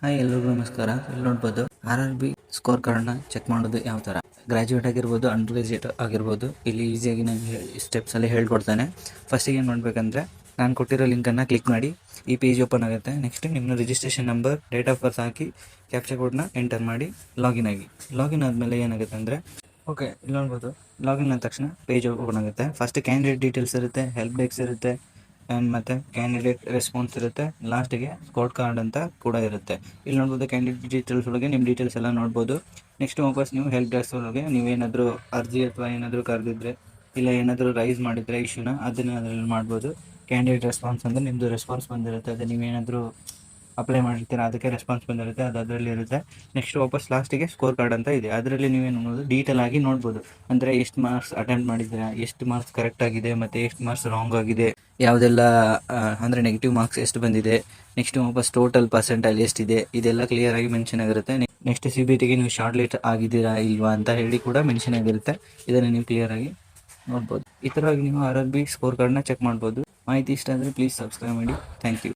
Hi ಎಲ್ರಿಗೂ ನಮಸ್ಕಾರ. ಇಲ್ಲಿ ನೋಡ್ಬೋದು RRB ಸ್ಕೋರ್ ಕಾರ್ಡ್ನ ಚೆಕ್ ಮಾಡೋದು ಯಾವ ಥರ. ಗ್ರಾಜ್ಯುಯೇಟ್ ಆಗಿರ್ಬೋದು, ಅಂಡರ್ ಗ್ರಾಜ್ಯುಯೇಟ್ ಆಗಿರ್ಬೋದು, ಇಲ್ಲಿ ಈಸಿಯಾಗಿ ನಾನು ಸ್ಟೆಪ್ಸಲ್ಲಿ ಹೇಳ್ಕೊಡ್ತಾನೆ. ಫಸ್ಟಿಗೆ ಏನು ಮಾಡಬೇಕಂದ್ರೆ, ನಾನು ಕೊಟ್ಟಿರೋ ಲಿಂಕನ್ನು ಕ್ಲಿಕ್ ಮಾಡಿ ಈ ಪೇಜ್ ಓಪನ್ ಆಗುತ್ತೆ. ನೆಕ್ಸ್ಟ್ ನಿಮ್ಮ registration number, date of birth hockey captcha ಕೋಡ್ನ ಎಂಟರ್ ಮಾಡಿ ಲಾಗಿನ್ ಆಗಿ. ಲಾಗಿನ್ ಆದಮೇಲೆ ಏನಾಗುತ್ತೆ ಅಂದರೆ, ಓಕೆ ಇಲ್ಲಿ ನೋಡ್ಬೋದು ಲಾಗಿನ್ ಆದ ತಕ್ಷಣ ಪೇಜ್ ಓಪನ್ ಆಗುತ್ತೆ. ಫಸ್ಟ್ ಕ್ಯಾಂಡಿಡೇಟ್ ಡೀಟೇಲ್ಸ್ ಇರುತ್ತೆ, ಹೆಲ್ಪ್ ಡೆಸ್ಕ್ ಇರುತ್ತೆ, ಮತ್ತು ಕ್ಯಾಂಡಿಡೇಟ್ ರೆಸ್ಪಾನ್ಸ್ ಇರುತ್ತೆ, ಲಾಸ್ಟಿಗೆ ಸ್ಕೋರ್ ಕಾರ್ಡ್ ಅಂತ ಕೂಡ ಇರುತ್ತೆ. ಇಲ್ಲಿ ನೋಡ್ಬೋದು ಕ್ಯಾಂಡಿಡೇಟ್ ಡೀಟೇಲ್ಸ್ ಒಳಗೆ ನಿಮ್ಮ ಡೀಟೇಲ್ಸ್ ಎಲ್ಲ ನೋಡ್ಬೋದು. ನೆಕ್ಸ್ಟ್ ವಾಪಸ್ ನೀವು ಹೆಲ್ಪ್ ಡೆಸ್ಕ್ ಒಳಗೆ ನೀವೇನಾದರೂ ಅರ್ಜಿ ಅಥವಾ ಏನಾದರೂ ಕರೆದಿದ್ರೆ, ಇಲ್ಲ ಏನಾದರೂ ರೈಸ್ ಮಾಡಿದರೆ ಇಶ್ಯೂನ, ಅದನ್ನು ಅದರಲ್ಲಿ ಮಾಡ್ಬೋದು. ಕ್ಯಾಂಡಿಡೇಟ್ ರೆಸ್ಪಾನ್ಸ್ ಅಂದರೆ ನಿಮ್ಮದು ರೆಸ್ಪಾನ್ಸ್ ಬಂದಿರುತ್ತೆ, ಅದು ನೀವೇನಾದರೂ ಅಪ್ಲೈ ಮಾಡಿರ್ತೀರ ಅದಕ್ಕೆ ರೆಸ್ಪಾನ್ಸ್ ಬಂದಿರುತ್ತೆ, ಅದು ಅದರಲ್ಲಿ ಇರುತ್ತೆ. ನೆಕ್ಸ್ಟ್ ವಾಪಸ್ ಲಾಸ್ಟಿಗೆ ಸ್ಕೋರ್ ಕಾರ್ಡ್ ಅಂತ ಇದೆ, ಅದರಲ್ಲಿ ನೀವೇನು ನೋಡೋದು ಡೀಟೇಲ್ ಆಗಿ ನೋಡ್ಬೋದು. ಅಂದರೆ ಎಷ್ಟು ಮಾರ್ಕ್ಸ್ ಅಟೆಂಪ್ಟ್ ಮಾಡಿದ್ದೀರಾ, ಎಷ್ಟು ಮಾರ್ಕ್ಸ್ ಕರೆಕ್ಟ್ ಆಗಿದೆ, ಮತ್ತು ಎಷ್ಟು ಮಾರ್ಕ್ಸ್ ರಾಂಗ್ ಆಗಿದೆ, ಯಾವುದೆಲ್ಲ ಅಂದರೆ ನೆಗೆಟಿವ್ ಮಾರ್ಕ್ಸ್ ಎಷ್ಟು ಬಂದಿದೆ, ನೆಕ್ಸ್ಟ್ ವಾಪಸ್ ಟೋಟಲ್ ಪರ್ಸೆಂಟೇಜ್ ಎಷ್ಟಿದೆ, ಇದೆಲ್ಲ ಕ್ಲಿಯರ್ ಆಗಿ ಮೆನ್ಷನ್ ಆಗಿರುತ್ತೆ. ನೆಕ್ಸ್ಟ್ CBTಗೆ ನೀವು ಶಾರ್ಟ್ ಲಿಸ್ಟ್ ಆಗಿದ್ದೀರಾ ಇಲ್ವಾ ಅಂತ ಹೇಳಿ ಕೂಡ ಮೆನ್ಷನ್ ಆಗಿರುತ್ತೆ. ಇದನ್ನು ನೀವು ಕ್ಲಿಯರ್ ಆಗಿ ನೋಡ್ಬೋದು. ಈ ಥರವಾಗಿ ನೀವು RRB ಸ್ಕೋರ್ ಕಾರ್ಡ್ನ ಚೆಕ್ ಮಾಡ್ಬೋದು. ಮಾಹಿತಿ ಇಷ್ಟ ಆದರೆ ಪ್ಲೀಸ್ ಸಬ್ಸ್ಕ್ರೈಬ್ ಮಾಡಿ. Thank you.